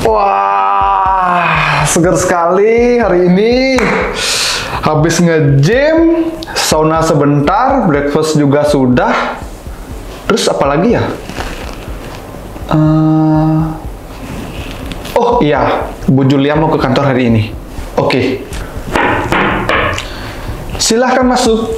Wah, segar sekali hari ini. Habis nge-gym, sauna sebentar, breakfast juga sudah. Terus apa lagi ya? Oh iya, Bu Julia mau ke kantor hari ini. Oke. Silahkan masuk.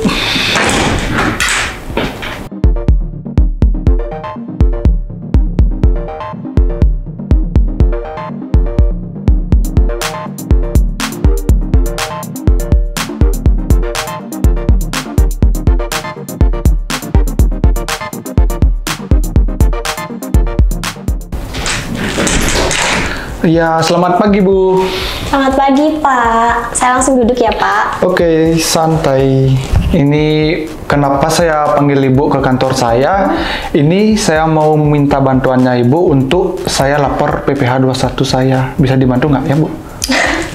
Ya, selamat pagi, Bu. Selamat pagi, Pak. Saya langsung duduk ya, Pak. Oke, santai. Ini kenapa saya panggil Ibu ke kantor saya? Ini saya mau minta bantuannya Ibu untuk saya lapor PPh 21 saya. Bisa dibantu nggak ya, Bu?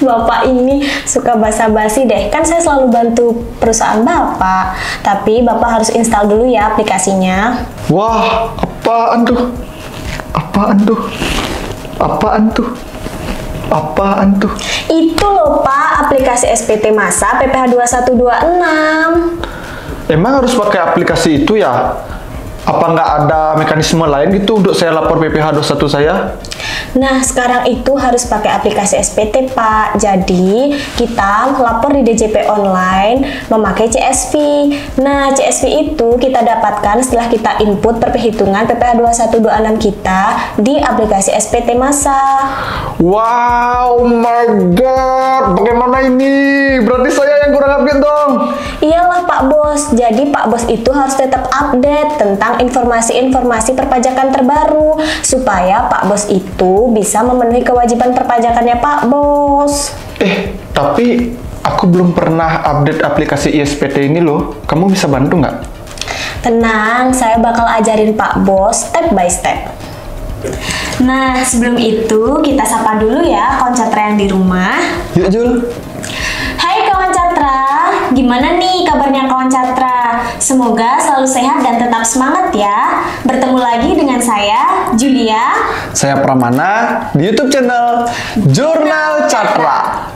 Bapak ini suka basa-basi deh. Kan saya selalu bantu perusahaan Bapak. Tapi Bapak harus install dulu ya aplikasinya. Wah, apaan tuh? Apaan tuh? Apaan tuh? Apaan tuh? Itu loh, Pak, aplikasi SPT Masa PPh 2126. Emang harus pakai aplikasi itu ya? Apa nggak ada mekanisme lain gitu untuk saya lapor PPh 21 saya? Nah, sekarang itu harus pakai aplikasi SPT, Pak. Jadi, kita lapor di DJP online memakai CSV. Nah, CSV itu kita dapatkan setelah kita input perhitungan PPh 2126 kita di aplikasi SPT Masa. Wow, my God, bagaimana ini? Berarti saya yang kurang update dong. Iyalah, Pak Bos. Jadi, Pak Bos itu harus tetap update tentang informasi-informasi perpajakan terbaru supaya Pak Bos itu bisa memenuhi kewajiban perpajakannya Pak Bos. Tapi aku belum pernah update aplikasi ISPT ini loh. Kamu bisa bantu nggak? Tenang, saya bakal ajarin Pak Bos step by step. Nah, sebelum itu kita sapa dulu ya kawan Catra yang di rumah. Yuk, Jul. Hai kawan Catra, gimana nih kabarnya kawan Catra? Semoga selalu sehat dan tetap semangat ya. Bertemu lagi dengan saya, Julia. Saya Pramana di YouTube channel Jurnal Catra.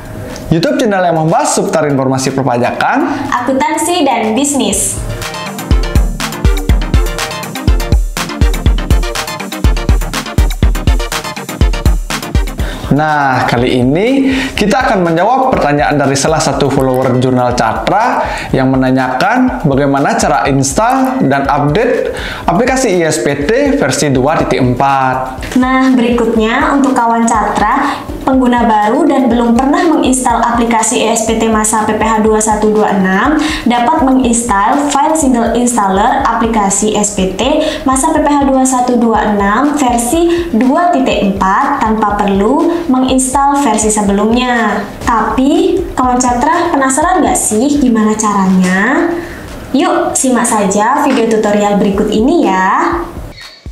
YouTube channel yang membahas seputar informasi perpajakan, akuntansi, dan bisnis. Nah, kali ini kita akan menjawab pertanyaan dari salah satu follower Jurnal Catra yang menanyakan bagaimana cara install dan update aplikasi ISPT versi 2.4. Nah, berikutnya untuk kawan Catra, pengguna baru dan belum pernah menginstal aplikasi ISPT Masa PPh 2126 dapat menginstal file single installer aplikasi SPT Masa PPh 2126 versi 2.4 tanpa perlu menginstal versi sebelumnya. Tapi, kawan Catra penasaran nggak sih gimana caranya? Yuk, simak saja video tutorial berikut ini ya.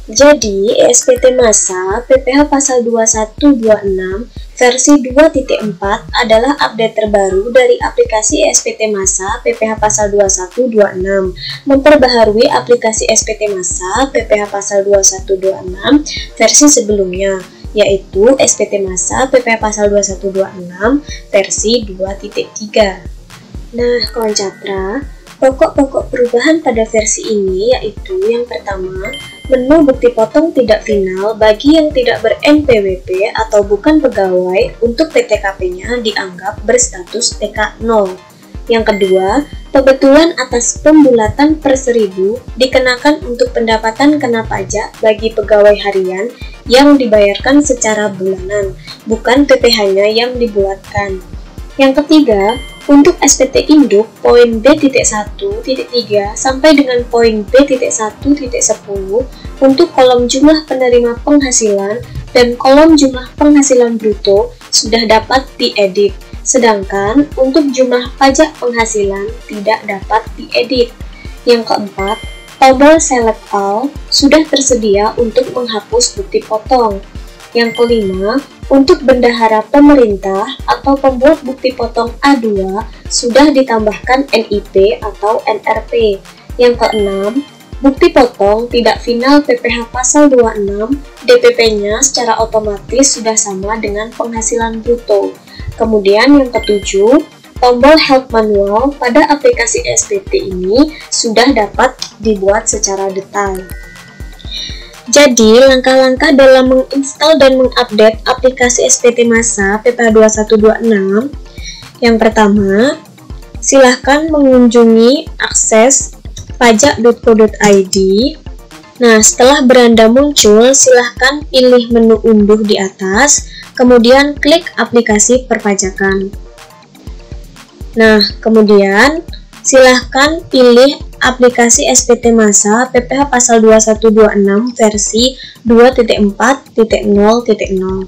Jadi, SPT Masa PPh pasal 2126 versi 2.4 adalah update terbaru dari aplikasi SPT Masa PPh pasal 2126, memperbaharui aplikasi SPT Masa PPh pasal 2126 versi sebelumnya, yaitu SPT Masa PPh pasal 2126 versi 2.3. Nah, kawan Catra, pokok-pokok perubahan pada versi ini yaitu yang pertama, menu bukti potong tidak final bagi yang tidak ber-NPWP atau bukan pegawai untuk PTKP-nya dianggap berstatus TK0. Yang kedua, pembetulan atas pembulatan per 1000 dikenakan untuk pendapatan kena pajak bagi pegawai harian yang dibayarkan secara bulanan, bukan PPh-nya yang dibulatkan. Yang ketiga, untuk SPT induk poin B.1.3 sampai dengan poin B.1.10 untuk kolom jumlah penerima penghasilan dan kolom jumlah penghasilan bruto sudah dapat diedit, sedangkan untuk jumlah pajak penghasilan tidak dapat diedit. Yang keempat, tombol select all sudah tersedia untuk menghapus bukti potong. Yang kelima, untuk bendahara pemerintah atau pembuat bukti potong A2 sudah ditambahkan NIP atau NRP. Yang keenam, bukti potong tidak final PPh pasal 26, DPP-nya secara otomatis sudah sama dengan penghasilan bruto. Kemudian yang ketujuh, tombol help manual pada aplikasi SPT ini sudah dapat dibuat secara detail. Jadi, langkah-langkah dalam menginstal dan mengupdate aplikasi SPT Masa PPh 2126. Yang pertama, silahkan mengunjungi akses pajak.co.id. Nah, setelah beranda muncul, silahkan pilih menu unduh di atas, kemudian klik aplikasi perpajakan. Nah, kemudian silahkan pilih aplikasi SPT Masa PPh pasal 2126 versi 2.4.0.0.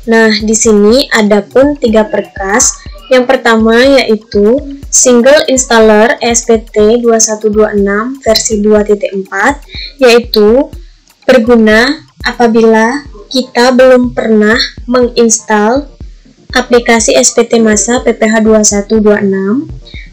Nah, di sini ada pun 3 berkas. Yang pertama yaitu Single Installer SPT 2126 versi 2.4, yaitu berguna apabila kita belum pernah menginstal aplikasi SPT Masa PPh 2126.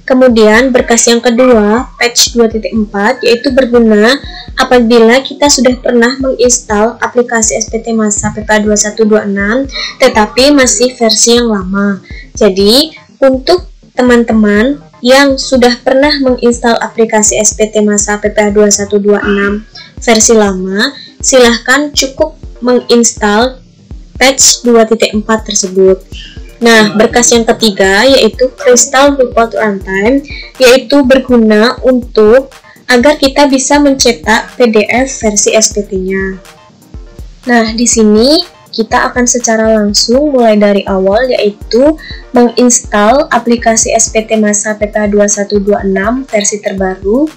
Kemudian berkas yang kedua, patch 2.4, yaitu berguna apabila kita sudah pernah menginstal aplikasi SPT Masa PPh 2126 tetapi masih versi yang lama. Jadi, untuk teman-teman yang sudah pernah menginstal aplikasi SPT Masa PPh 2126 versi lama, silahkan cukup menginstal patch 2.4 tersebut. Nah, berkas yang ketiga yaitu Crystal Report Runtime, yaitu berguna untuk agar kita bisa mencetak PDF versi SPT-nya. Nah, di sini kita akan secara langsung mulai dari awal, yaitu menginstal aplikasi SPT Masa PPh 2126 versi terbaru,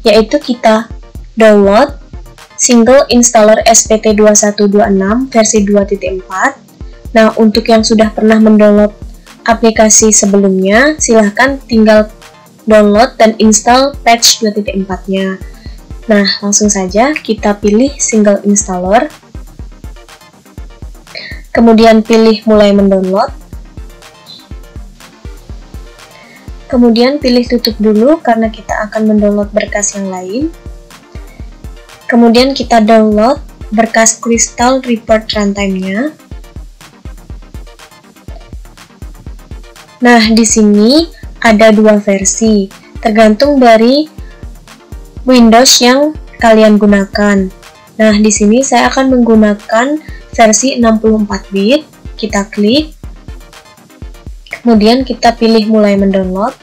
yaitu kita download Single Installer SPT 2126 versi 2.4. Nah, untuk yang sudah pernah mendownload aplikasi sebelumnya, silahkan tinggal download dan install patch 2.4-nya. Nah, langsung saja kita pilih Single Installer. Kemudian pilih mulai mendownload. Kemudian pilih tutup dulu karena kita akan mendownload berkas yang lain. Kemudian kita download berkas Crystal Report Runtime-nya. Nah, di sini ada 2 versi, tergantung dari Windows yang kalian gunakan. Nah, di sini saya akan menggunakan versi 64 bit. Kita klik. Kemudian kita pilih mulai mendownload.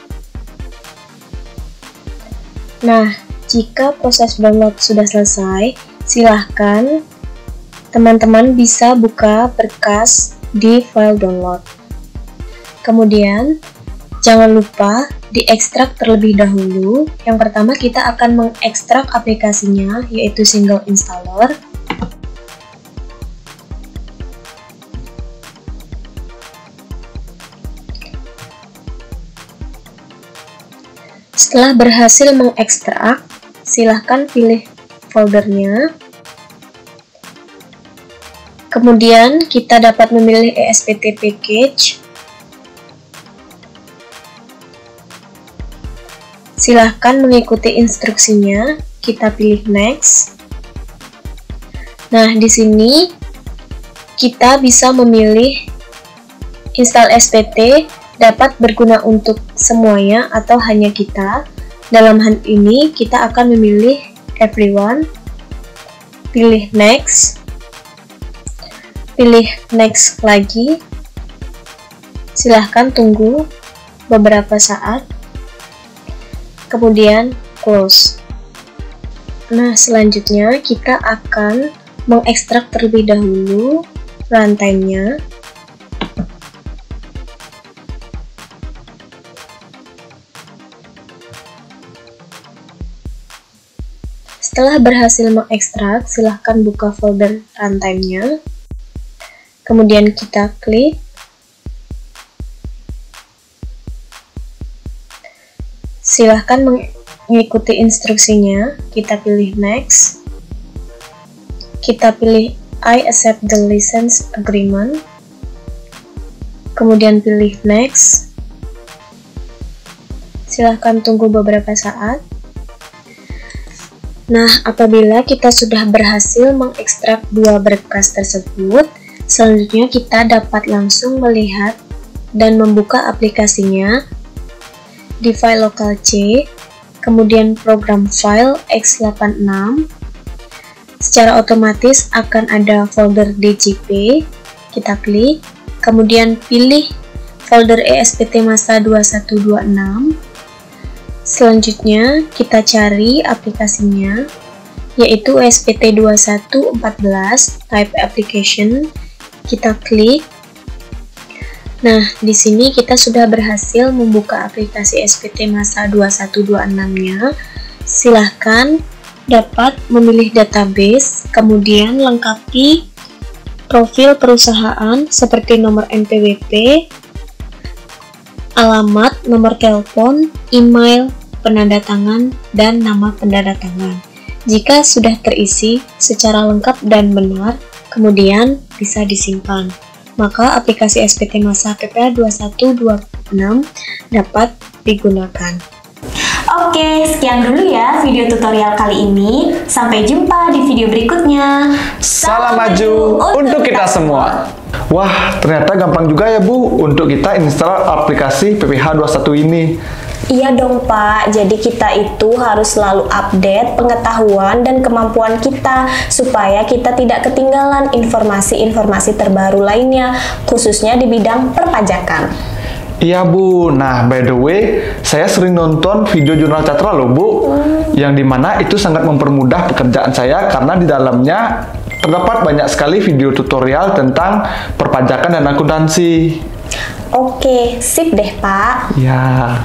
Nah, jika proses download sudah selesai, silahkan teman-teman bisa buka berkas di file download. Kemudian, jangan lupa diekstrak terlebih dahulu. Yang pertama kita akan mengekstrak aplikasinya, yaitu Single Installer. Setelah berhasil mengekstrak, silahkan pilih foldernya. Kemudian kita dapat memilih ESPT package. Silahkan mengikuti instruksinya, kita pilih next. Nah, di sini kita bisa memilih install SPT dapat berguna untuk semuanya atau hanya kita. Dalam hal ini kita akan memilih everyone, pilih next, pilih next lagi. Silahkan tunggu beberapa saat. Kemudian close. Nah, selanjutnya kita akan mengekstrak terlebih dahulu runtime-nya. Setelah berhasil mengekstrak, silahkan buka folder runtime-nya. Kemudian kita klik. Silahkan mengikuti instruksinya, kita pilih next, kita pilih I accept the license agreement, kemudian pilih next. Silahkan tunggu beberapa saat. Nah, apabila kita sudah berhasil mengekstrak dua berkas tersebut, selanjutnya kita dapat langsung melihat dan membuka aplikasinya di file lokal C, kemudian program file x86. Secara otomatis akan ada folder DJP, kita klik, kemudian pilih folder ESPT Masa 2126. Selanjutnya kita cari aplikasinya, yaitu ESPT 2114 type application, kita klik. Nah, di sini kita sudah berhasil membuka aplikasi ESPT Masa 2126-nya. Silahkan dapat memilih database, kemudian lengkapi profil perusahaan seperti nomor NPWP, alamat, nomor telepon, email, penanda tangan, dan nama penanda tangan. Jika sudah terisi secara lengkap dan benar, kemudian bisa disimpan. Maka aplikasi SPT Masa PPH 2126 dapat digunakan. Oke, sekian dulu ya video tutorial kali ini. Sampai jumpa di video berikutnya. Salam maju untuk kita semua. Wah, ternyata gampang juga ya Bu untuk kita install aplikasi PPH 21 ini. Iya dong Pak, jadi kita itu harus selalu update pengetahuan dan kemampuan kita supaya kita tidak ketinggalan informasi-informasi terbaru lainnya, khususnya di bidang perpajakan. Iya Bu, nah by the way, saya sering nonton video jurnal Catra loh Bu, yang dimana itu sangat mempermudah pekerjaan saya karena di dalamnya terdapat banyak sekali video tutorial tentang perpajakan dan akuntansi. Oke, sip deh Pak. Ya.